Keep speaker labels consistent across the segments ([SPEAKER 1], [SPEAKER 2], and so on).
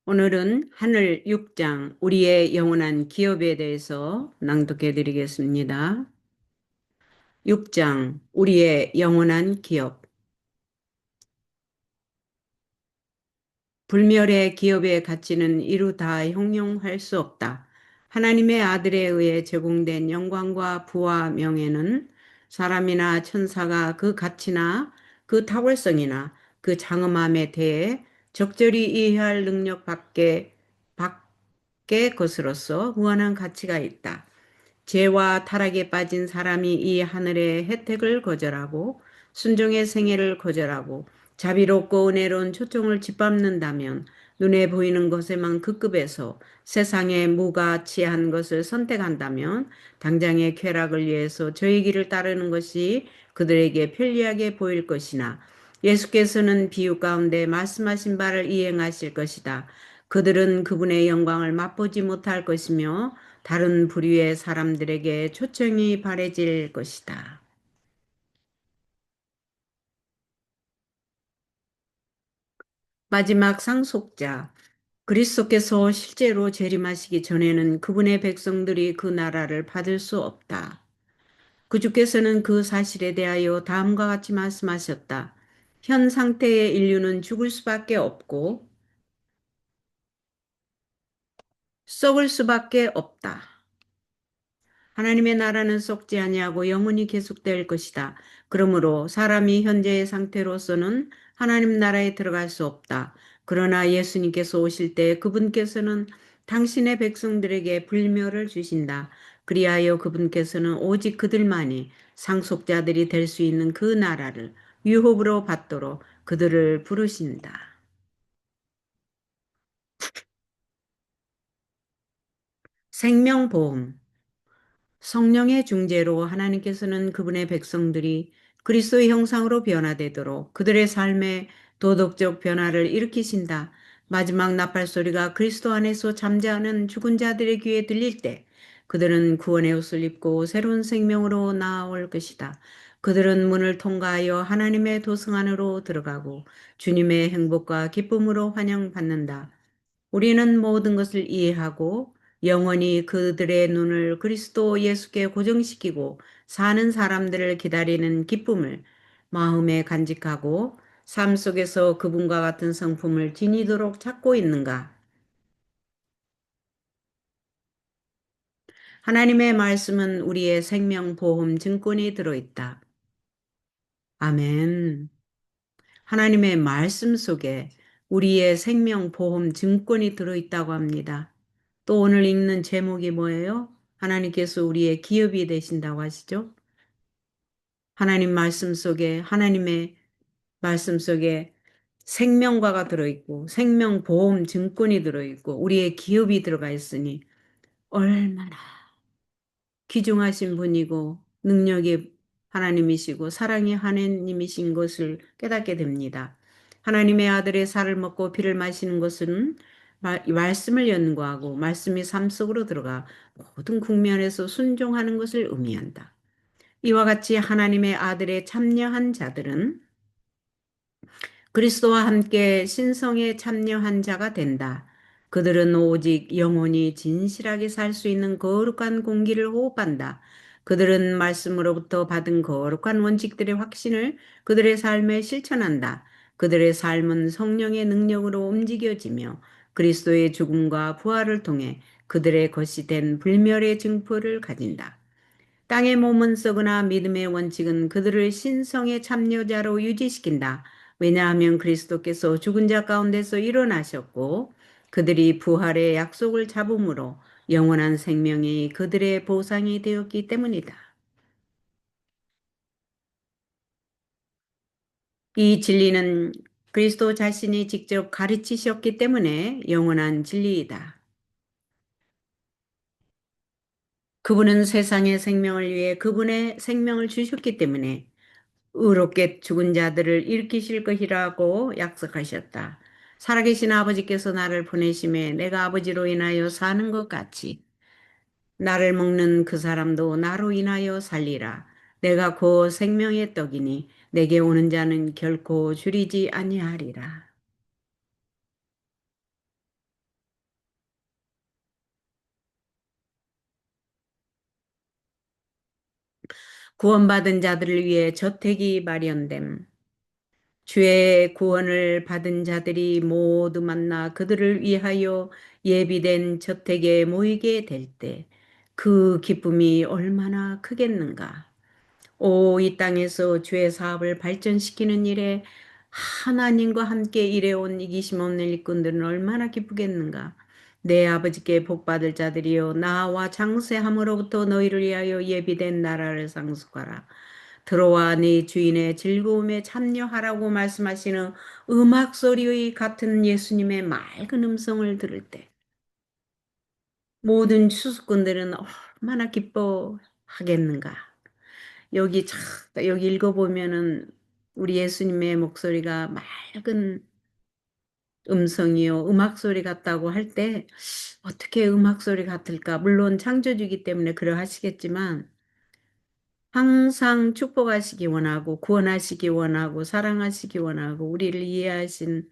[SPEAKER 1] 오늘은 하늘 6장 우리의 영원한 기업에 대해서 낭독해 드리겠습니다. 6장 우리의 영원한 기업. 불멸의 기업의 가치는 이루 다 형용할 수 없다. 하나님의 아들에 의해 제공된 영광과 부와 명예는 사람이나 천사가 그 가치나 그 탁월성이나 그 장엄함에 대해 적절히 이해할 능력 밖의 것으로서 무한한 가치가 있다. 죄와 타락에 빠진 사람이 이 하늘의 혜택을 거절하고 순종의 생애를 거절하고 자비롭고 은혜로운 초청을 짓밟는다면 눈에 보이는 것에만 급급해서 세상의 무가치한 것을 선택한다면 당장의 쾌락을 위해서 저의 길을 따르는 것이 그들에게 편리하게 보일 것이나 예수께서는 비유 가운데 말씀하신 바를 이행하실 것이다. 그들은 그분의 영광을 맛보지 못할 것이며 다른 부류의 사람들에게 초청이 바래질 것이다. 마지막 상속자. 그리스도께서 실제로 재림하시기 전에는 그분의 백성들이 그 나라를 받을 수 없다. 그 주께서는 그 사실에 대하여 다음과 같이 말씀하셨다. 현 상태의 인류는 죽을 수밖에 없고 썩을 수밖에 없다. 하나님의 나라는 썩지 아니하고 영원히 계속될 것이다. 그러므로 사람이 현재의 상태로서는 하나님 나라에 들어갈 수 없다. 그러나 예수님께서 오실 때 그분께서는 당신의 백성들에게 불멸을 주신다. 그리하여 그분께서는 오직 그들만이 상속자들이 될 수 있는 그 나라를 유업으로 받도록 그들을 부르신다. 생명보험. 성령의 중재로 하나님께서는 그분의 백성들이 그리스도의 형상으로 변화되도록 그들의 삶에 도덕적 변화를 일으키신다. 마지막 나팔 소리가 그리스도 안에서 잠자는 죽은 자들의 귀에 들릴 때 그들은 구원의 옷을 입고 새로운 생명으로 나아올 것이다. 그들은 문을 통과하여 하나님의 도성 안으로 들어가고 주님의 행복과 기쁨으로 환영받는다. 우리는 모든 것을 이해하고 영원히 그들의 눈을 그리스도 예수께 고정시키고 사는 사람들을 기다리는 기쁨을 마음에 간직하고 삶 속에서 그분과 같은 성품을 지니도록 찾고 있는가? 하나님의 말씀은 우리의 생명보험 증권이 들어있다. 아멘. 하나님의 말씀 속에 우리의 생명보험 증권이 들어있다고 합니다. 또 오늘 읽는 제목이 뭐예요? 하나님께서 우리의 기업이 되신다고 하시죠? 하나님의 말씀 속에 생명과가 들어있고 생명보험 증권이 들어있고 우리의 기업이 들어가 있으니 얼마나 귀중하신 분이고 능력이 하나님이시고 사랑이 하나님이신 것을 깨닫게 됩니다. 하나님의 아들의 살을 먹고 피를 마시는 것은 말씀을 연구하고 말씀이 삶 속으로 들어가 모든 국면에서 순종하는 것을 의미한다. 이와 같이 하나님의 아들에 참여한 자들은 그리스도와 함께 신성에 참여한 자가 된다. 그들은 오직 영혼이 진실하게 살 수 있는 거룩한 공기를 호흡한다. 그들은 말씀으로부터 받은 거룩한 원칙들의 확신을 그들의 삶에 실천한다. 그들의 삶은 성령의 능력으로 움직여지며 그리스도의 죽음과 부활을 통해 그들의 것이 된 불멸의 증표를 가진다. 땅의 몸은 썩으나 믿음의 원칙은 그들을 신성의 참여자로 유지시킨다. 왜냐하면 그리스도께서 죽은 자 가운데서 일어나셨고 그들이 부활의 약속을 잡음으로 영원한 생명이 그들의 보상이 되었기 때문이다. 이 진리는 그리스도 자신이 직접 가르치셨기 때문에 영원한 진리이다. 그분은 세상의 생명을 위해 그분의 생명을 주셨기 때문에 의롭게 죽은 자들을 일으키실 것이라고 약속하셨다. 살아계신 아버지께서 나를 보내심에 내가 아버지로 인하여 사는 것 같이 나를 먹는 그 사람도 나로 인하여 살리라. 내가 그 생명의 떡이니 내게 오는 자는 결코 줄이지 아니하리라. 구원받은 자들을 위해 저택이 마련됨. 주의 구원을 받은 자들이 모두 만나 그들을 위하여 예비된 저택에 모이게 될 때 그 기쁨이 얼마나 크겠는가. 오, 이 땅에서 주의 사업을 발전시키는 일에 하나님과 함께 일해온 이기심 없는 일꾼들은 얼마나 기쁘겠는가. 내 아버지께 복받을 자들이여 나와 장세함으로부터 너희를 위하여 예비된 나라를 상속하라. 들어와 네 주인의 즐거움에 참여하라고 말씀하시는 음악 소리의 같은 예수님의 맑은 음성을 들을 때 모든 추수꾼들은 얼마나 기뻐하겠는가. 여기 읽어보면은 우리 예수님의 목소리가 맑은 음성이요. 음악 소리 같다고 할 때 어떻게 음악 소리 같을까? 물론 창조주기 때문에 그러하시겠지만 항상 축복하시기 원하고 구원하시기 원하고 사랑하시기 원하고 우리를 이해하신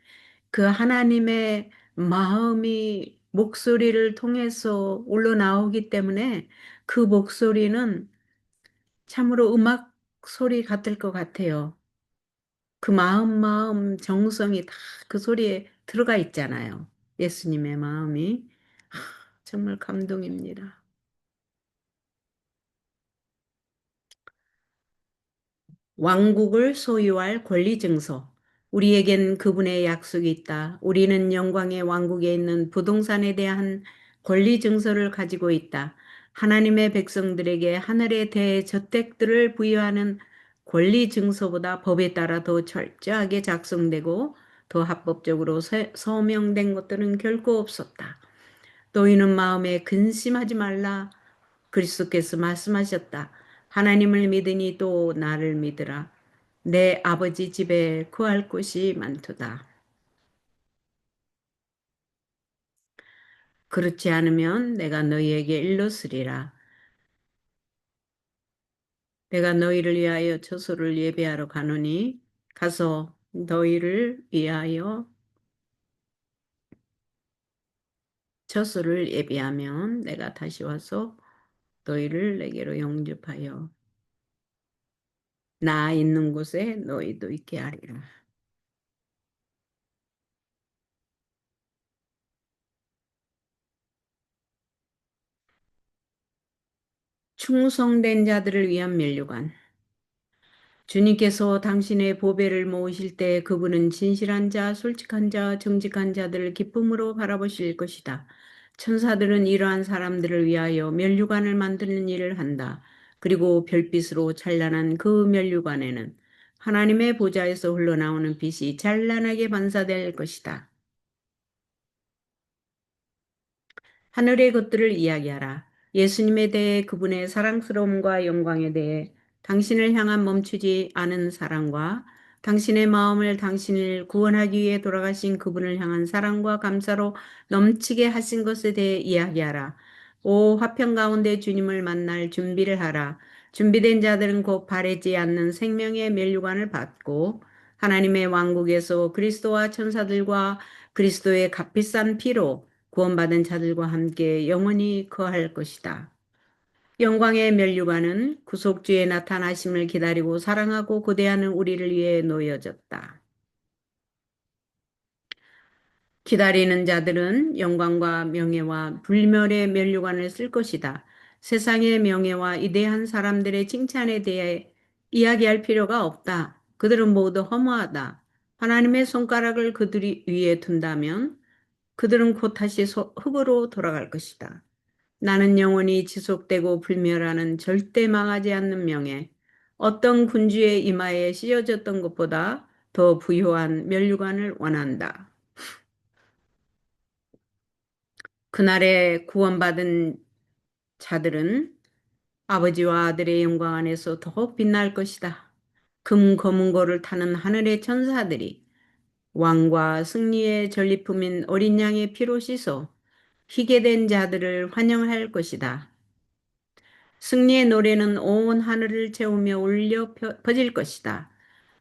[SPEAKER 1] 그 하나님의 마음이 목소리를 통해서 우러나오기 때문에 그 목소리는 참으로 음악 소리 같을 것 같아요. 그 마음, 정성이 다 그 소리에 들어가 있잖아요. 예수님의 마음이. 정말 감동입니다. 왕국을 소유할 권리 증서. 우리에겐 그분의 약속이 있다. 우리는 영광의 왕국에 있는 부동산에 대한 권리 증서를 가지고 있다. 하나님의 백성들에게 하늘의 대저택들을 부여하는 권리 증서보다 법에 따라 더 철저하게 작성되고 더 합법적으로 서명된 것들은 결코 없었다. 너희는 마음에 근심하지 말라. 그리스도께서 말씀하셨다. 하나님을 믿으니 또 나를 믿으라. 내 아버지 집에 구할 곳이 많도다. 그렇지 않으면 내가 너희에게 일렀으리라. 내가 너희를 위하여 처소를 예비하러 가노니 가서 너희를 위하여 처소를 예비하면 내가 다시 와서 너희를 내게로 영접하여 나 있는 곳에 너희도 있게 하리라. 충성된 자들을 위한 면류관. 주님께서 당신의 보배를 모으실 때 그분은 진실한 자, 솔직한 자, 정직한 자들을 기쁨으로 바라보실 것이다. 천사들은 이러한 사람들을 위하여 면류관을 만드는 일을 한다. 그리고 별빛으로 찬란한 그 면류관에는 하나님의 보좌에서 흘러나오는 빛이 찬란하게 반사될 것이다. 하늘의 것들을 이야기하라. 예수님에 대해 그분의 사랑스러움과 영광에 대해 당신을 향한 멈추지 않은 사랑과 당신의 마음을 당신을 구원하기 위해 돌아가신 그분을 향한 사랑과 감사로 넘치게 하신 것에 대해 이야기하라. 오 화평 가운데 주님을 만날 준비를 하라. 준비된 자들은 곧 바래지 않는 생명의 면류관을 받고 하나님의 왕국에서 그리스도와 천사들과 그리스도의 값비싼 피로 구원받은 자들과 함께 영원히 거할 것이다. 영광의 면류관은 구속주의 나타나심을 기다리고 사랑하고 고대하는 우리를 위해 놓여졌다. 기다리는 자들은 영광과 명예와 불멸의 면류관을 쓸 것이다. 세상의 명예와 위대한 사람들의 칭찬에 대해 이야기할 필요가 없다. 그들은 모두 허무하다. 하나님의 손가락을 그들이 위에 둔다면 그들은 곧 다시 흙으로 돌아갈 것이다. 나는 영원히 지속되고 불멸하는 절대 망하지 않는 명예, 어떤 군주의 이마에 씌워졌던 것보다 더 부유한 면류관을 원한다. 그날에 구원받은 자들은 아버지와 아들의 영광 안에서 더 빛날 것이다. 금 검은 고를 타는 하늘의 천사들이 왕과 승리의 전리품인 어린 양의 피로 씻어 희게 된 자들을 환영할 것이다. 승리의 노래는 온 하늘을 채우며 울려 퍼질 것이다.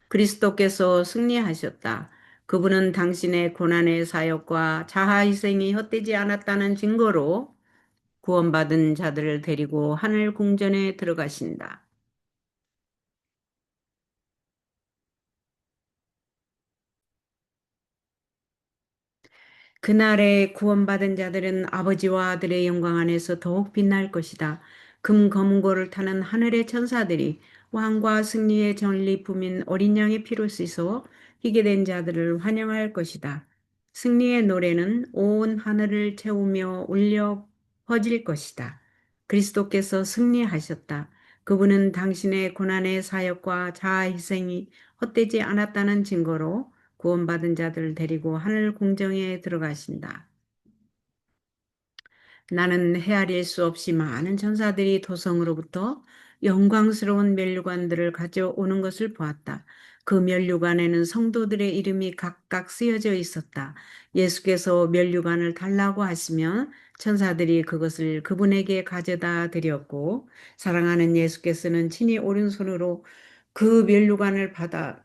[SPEAKER 1] 그리스도께서 승리하셨다. 그분은 당신의 고난의 사역과 자아희생이 헛되지 않았다는 증거로 구원받은 자들을 데리고 하늘 궁전에 들어가신다. 그날에 구원받은 자들은 아버지와 아들의 영광 안에서 더욱 빛날 것이다. 금 검은고를 타는 하늘의 천사들이 왕과 승리의 전리품인 어린 양의 피로 씻어 희게 된 자들을 환영할 것이다. 승리의 노래는 온 하늘을 채우며 울려 퍼질 것이다. 그리스도께서 승리하셨다. 그분은 당신의 고난의 사역과 자아 희생이 헛되지 않았다는 증거로 구원받은 자들을 데리고 하늘 궁정에 들어가신다. 나는 헤아릴 수 없이 많은 천사들이 도성으로부터 영광스러운 면류관들을 가져오는 것을 보았다. 그 면류관에는 성도들의 이름이 각각 쓰여져 있었다. 예수께서 면류관을 달라고 하시면 천사들이 그것을 그분에게 가져다 드렸고, 사랑하는 예수께서는 친히 오른손으로 그 면류관을 받아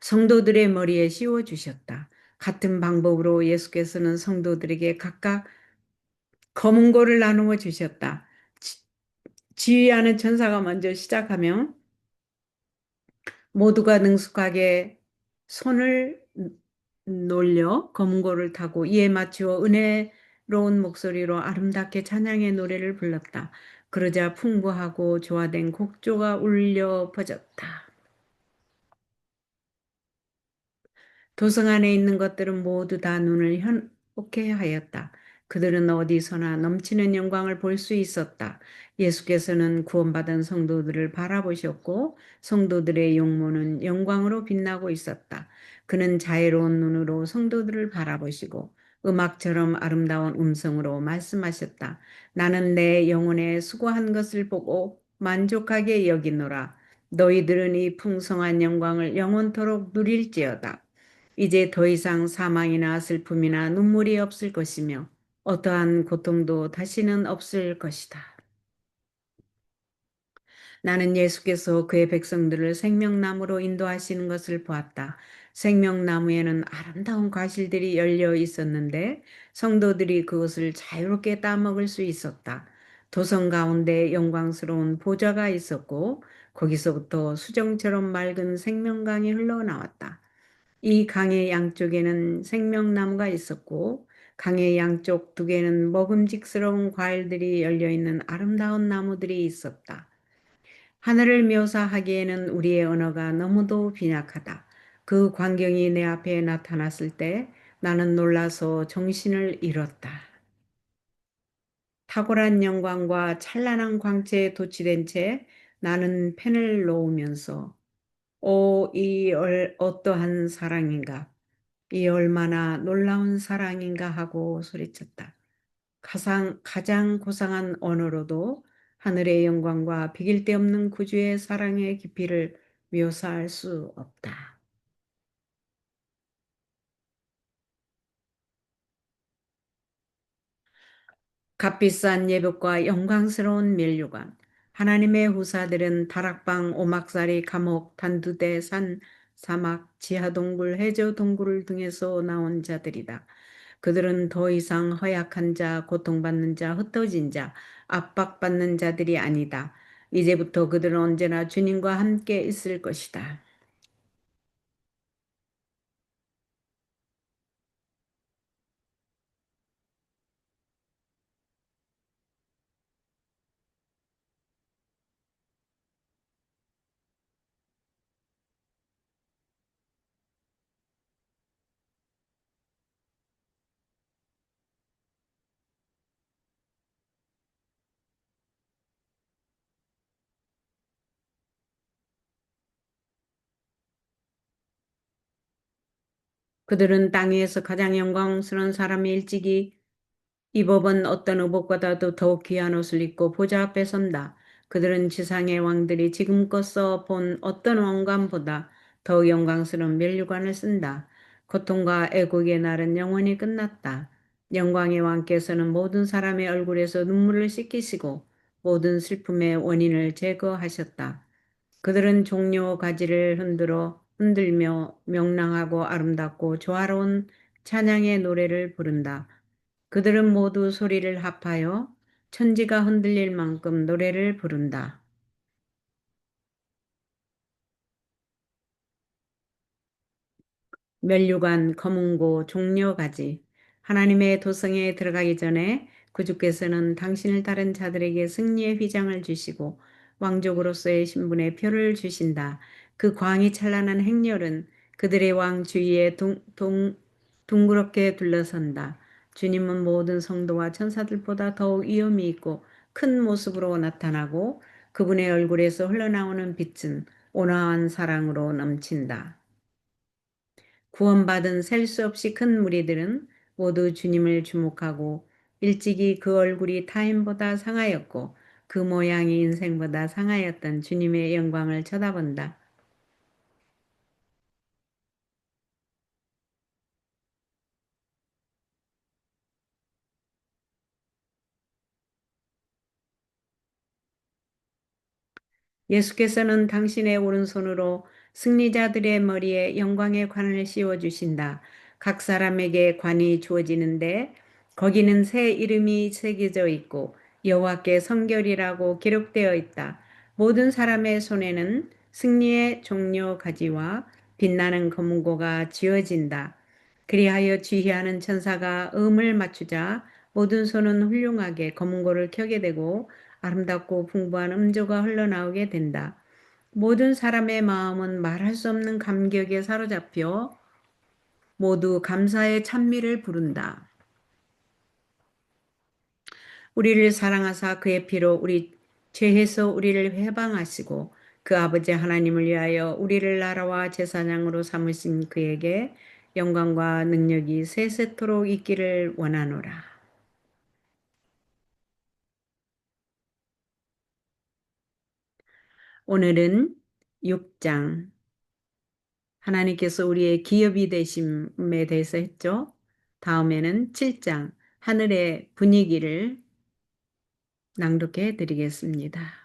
[SPEAKER 1] 성도들의 머리에 씌워 주셨다. 같은 방법으로 예수께서는 성도들에게 각각 검은 고를 나누어 주셨다. 지휘하는 천사가 먼저 시작하며 모두가 능숙하게 손을 놀려 검은 고를 타고 이에 맞추어 은혜로운 목소리로 아름답게 찬양의 노래를 불렀다. 그러자 풍부하고 조화된 곡조가 울려 퍼졌다. 도성 안에 있는 것들은 모두 다 눈을 현혹해 하였다. 그들은 어디서나 넘치는 영광을 볼 수 있었다. 예수께서는 구원받은 성도들을 바라보셨고 성도들의 용모는 영광으로 빛나고 있었다. 그는 자애로운 눈으로 성도들을 바라보시고 음악처럼 아름다운 음성으로 말씀하셨다. 나는 내 영혼에 수고한 것을 보고 만족하게 여기노라. 너희들은 이 풍성한 영광을 영원토록 누릴지어다. 이제 더 이상 사망이나 슬픔이나 눈물이 없을 것이며 어떠한 고통도 다시는 없을 것이다. 나는 예수께서 그의 백성들을 생명나무로 인도하시는 것을 보았다. 생명나무에는 아름다운 과실들이 열려 있었는데 성도들이 그것을 자유롭게 따먹을 수 있었다. 도성 가운데 영광스러운 보좌가 있었고 거기서부터 수정처럼 맑은 생명강이 흘러나왔다. 이 강의 양쪽에는 생명나무가 있었고 강의 양쪽 두 개는 먹음직스러운 과일들이 열려있는 아름다운 나무들이 있었다. 하늘을 묘사하기에는 우리의 언어가 너무도 빈약하다. 그 광경이 내 앞에 나타났을 때 나는 놀라서 정신을 잃었다. 탁월한 영광과 찬란한 광채에 도취된 채 나는 펜을 놓으면서 이 어떠한 사랑인가? 이 얼마나 놀라운 사랑인가 하고 소리쳤다. 가장 고상한 언어로도 하늘의 영광과 비길 데 없는 구주의 사랑의 깊이를 묘사할 수 없다. 값비싼 예복과 영광스러운 면류관. 하나님의 후사들은 다락방, 오막살이, 감옥, 단두대, 산, 사막, 지하동굴, 해저동굴을 등에서 나온 자들이다. 그들은 더 이상 허약한 자, 고통받는 자, 흩어진 자, 압박받는 자들이 아니다. 이제부터 그들은 언제나 주님과 함께 있을 것이다. 그들은 땅 위에서 가장 영광스러운 사람이 일찍이 이 법은 어떤 의복보다도 더욱 귀한 옷을 입고 보좌 앞에 선다. 그들은 지상의 왕들이 지금껏 써본 어떤 왕관보다 더욱 영광스러운 면류관을 쓴다. 고통과 애국의 날은 영원히 끝났다. 영광의 왕께서는 모든 사람의 얼굴에서 눈물을 씻기시고 모든 슬픔의 원인을 제거하셨다. 그들은 종려 가지를 흔들며 명랑하고 아름답고 조화로운 찬양의 노래를 부른다. 그들은 모두 소리를 합하여 천지가 흔들릴 만큼 노래를 부른다. 면류관, 검은고, 종려가지. 하나님의 도성에 들어가기 전에 구주께서는 당신을 따른 자들에게 승리의 휘장을 주시고 왕족으로서의 신분의 표를 주신다. 그 광이 찬란한 행렬은 그들의 왕 주위에 둥그렇게 둘러선다. 주님은 모든 성도와 천사들보다 더욱 위엄이 있고 큰 모습으로 나타나고 그분의 얼굴에서 흘러나오는 빛은 온화한 사랑으로 넘친다. 구원받은 셀 수 없이 큰 무리들은 모두 주님을 주목하고 일찍이 그 얼굴이 타인보다 상하였고 그 모양이 인생보다 상하였던 주님의 영광을 쳐다본다. 예수께서는 당신의 오른손으로 승리자들의 머리에 영광의 관을 씌워주신다. 각 사람에게 관이 주어지는데 거기는 새 이름이 새겨져 있고 여호와께 성결이라고 기록되어 있다. 모든 사람의 손에는 승리의 종려 가지와 빛나는 검은고가 쥐어진다. 그리하여 지휘하는 천사가 음을 맞추자 모든 손은 훌륭하게 검은고를 켜게 되고 아름답고 풍부한 음조가 흘러나오게 된다. 모든 사람의 마음은 말할 수 없는 감격에 사로잡혀 모두 감사의 찬미를 부른다. 우리를 사랑하사 그의 피로 우리 죄에서 우리를 해방하시고 그 아버지 하나님을 위하여 우리를 나라와 제사장으로 삼으신 그에게 영광과 능력이 세세토록 있기를 원하노라. 오늘은 6장 하나님께서 우리의 기업이 되심에 대해서 했죠. 다음에는 7장 하늘의 분위기를 낭독해 드리겠습니다.